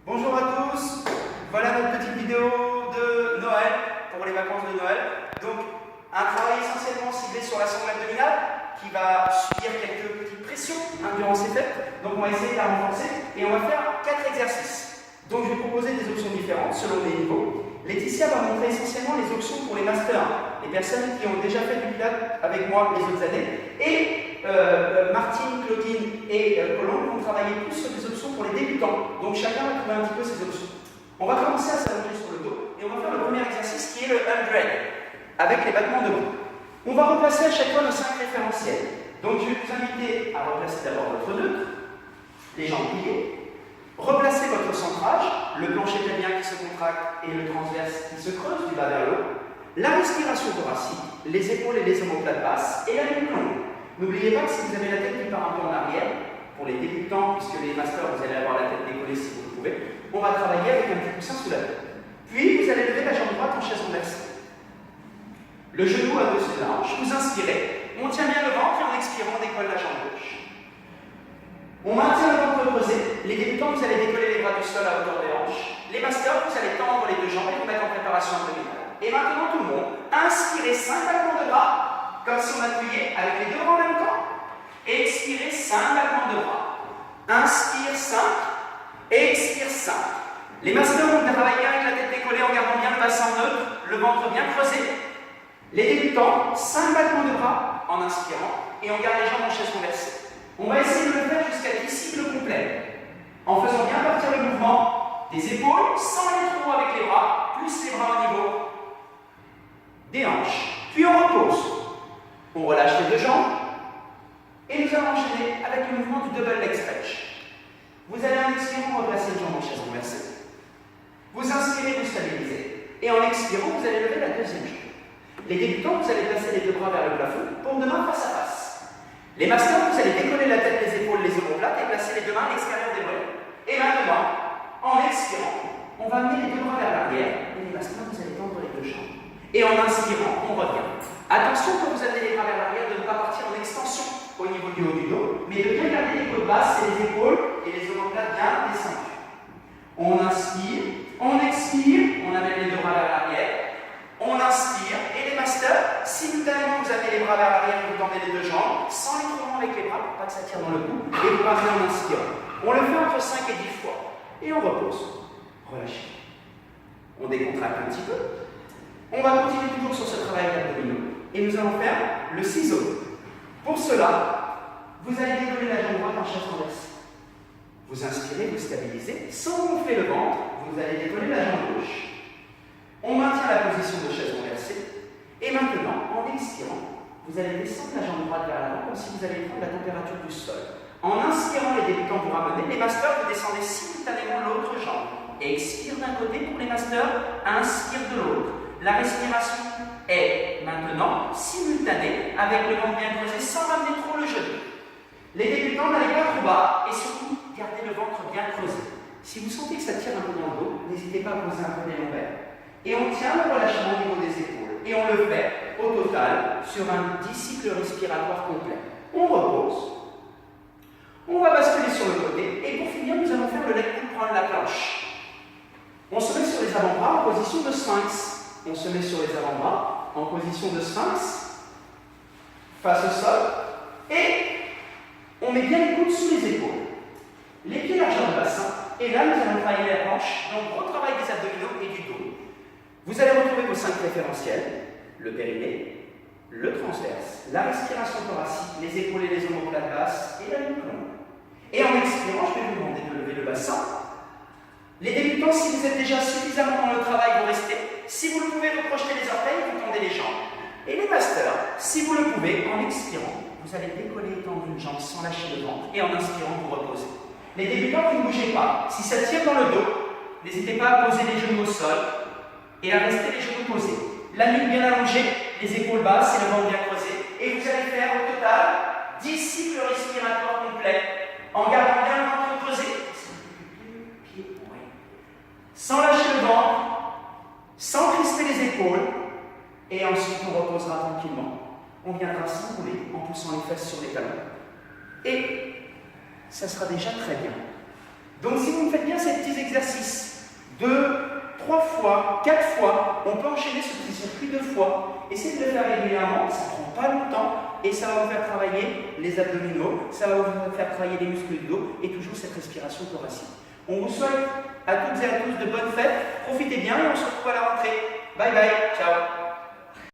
Bonjour à tous, voilà notre petite vidéo de Noël, pour les vacances de Noël. Donc, un travail essentiellement ciblé sur la sangle abdominale, qui va subir quelques petites pressions durant ces fêtes. Donc, on va essayer de la renforcer et on va faire 4 exercices. Donc, je vais proposer des options différentes selon les niveaux. Laetitia va montrer essentiellement les options pour les masters, les personnes qui ont déjà fait du pilates avec moi les autres années. Et Martine, Claudine et Colombe vont travailler plus sur des options pour les débutants. Donc chacun va trouver un petit peu ses options. On va commencer à s'allonger sur le dos et on va faire le premier exercice qui est le 100 avec les battements de bras. On va replacer à chaque fois nos 5 référentiels. Donc je vais vous inviter à replacer d'abord votre neutre, les jambes pliées, replacer votre centrage, le plancher pelvien qui se contracte et le transverse qui se creuse du bas vers le haut, la respiration thoracique, les épaules et les omoplates basses et la nuque longue. N'oubliez pas que si vous avez la tête qui part un peu en arrière, pour les débutants, puisque les masters, vous allez avoir la tête décollée si vous le pouvez, on va travailler avec un petit coussin sous la tête. Puis, vous allez lever la jambe droite en chaise renversée. Le genou à dessus de la hanche, vous inspirez, on tient bien le ventre et en expirant, on décolle la jambe gauche. On maintient le ventre creusé. Les débutants, vous allez décoller les bras du sol à hauteur des hanches. Les masters, vous allez tendre les deux jambes et vous mettre en préparation abdominale. Et maintenant, tout le monde, inspirez 5 battements de bras, comme si on appuyait avec les deux bras en même temps. Expirez 5 battements de bras. Inspire 5, expire 5. Les masters vont travailler avec la tête décollée en gardant bien le bassin neutre, le ventre bien creusé. Les débutants, 5 battements de bras en inspirant et on garde les jambes en chaise renversée. On va essayer de le faire jusqu'à 10 cycles complets, en faisant bien partir le mouvement des épaules, sans aller trop avec les bras, plus les bras au niveau des hanches. Puis on repose. On relâche les deux jambes et nous allons enchaîner avec le mouvement du double leg stretch. Vous allez en expirant replacer une jambe en chaise renversée. Vous inspirez, vous stabilisez. Et en expirant, vous allez lever la deuxième jambe. Les débutants, vous allez placer les deux bras vers le plafond pour deux mains face à face. Les masters, vous allez décoller la tête, les épaules, les omoplates et placer les deux mains à l'extérieur des mollets. Et maintenant, en expirant, on va amener les deux bras vers l'arrière. Et les masters, vous allez tendre les deux jambes. Et en inspirant, on revient. Attention quand vous amenez les bras vers l'arrière de ne pas partir en extension au niveau du haut du dos, mais de bien garder les côtes basses et les épaules et les omoplates bien descendues. On inspire, on expire, on amène les deux bras vers l'arrière, on inspire et les masters, simultanément vous amenez les bras vers l'arrière et vous tendez les deux jambes, sans les mouvements avec les bras pour pas que ça tire dans le cou, et vous ramenez en inspirant. On le fait entre 5 et 10 fois. Et on repose. Relâchez. On décontracte un petit peu. On va continuer toujours sur ce travail d'abdominaux. Et nous allons faire le ciseau. Pour cela, vous allez décoller la jambe droite en chaise renversée. Vous inspirez, vous stabilisez. Sans gonfler le ventre, vous allez décoller la jambe gauche. On maintient la position de chaise renversée. Et maintenant, en expirant, vous allez descendre la jambe droite vers l'avant comme si vous alliez prendre la température du sol. En inspirant, les débutants vous ramenez. Les masters, vous descendez simultanément l'autre jambe. Expire d'un côté pour les masters, inspire de l'autre. La respiration est maintenant simultanée avec le ventre bien creusé sans ramener trop le genou. Les débutants n'allez pas trop bas et surtout gardez le ventre bien creusé. Si vous sentez que ça tire un peu dans le dos, n'hésitez pas à poser un peu les lombaires. Et on tient le relâchement au niveau des épaules. Et on le fait au total sur un 10 cycles respiratoires complet. On repose. On va basculer sur le côté et pour finir, nous allons faire le leg pull, prendre la planche. On se met sur les avant-bras en position de sphinx. On se met sur les avant-bras en position de sphinx, face au sol, et on met bien les coudes sous les épaules. Les pieds largeur du bassin, et là nous allons travailler la hanche, donc gros travail des abdominaux et du dos. Vous allez retrouver vos 5 référentiels, le périnée, le transverse, la respiration thoracique, les épaules et les omoplates basses, et la nuque longue. Et en expirant, je vais vous demander de lever le bassin. Les débutants, si vous êtes déjà suffisamment dans le travail, vous restez. Si vous le pouvez, vous projetez les orteils et vous tendez les jambes. Et les masters, si vous le pouvez, en expirant, vous allez décoller et tendre une jambe sans lâcher le ventre. Et en inspirant, vous reposez. Les débutants, vous ne bougez pas. Si ça tire dans le dos, n'hésitez pas à poser les genoux au sol et à rester les genoux posés. La nuque bien allongée, les épaules basses et le ventre bien creusé. Et vous allez faire au total 10 cycles respiratoires complets en gardant bien le ventre creusé. Sans lâcher le ventre, sans crisper les épaules, et ensuite on reposera tranquillement. On viendra s'enrouler en poussant les fesses sur les talons. Et ça sera déjà très bien. Donc si vous me faites bien ces petits exercices, 4 fois. On peut enchaîner ce petit circuit 2 fois. Essayez de le faire régulièrement, ça ne prend pas longtemps et ça va vous faire travailler les abdominaux, ça va vous faire travailler les muscles du dos et toujours cette respiration thoracique. On vous souhaite à toutes et à tous de bonnes fêtes, profitez bien et on se retrouve à la rentrée. Bye bye, ciao.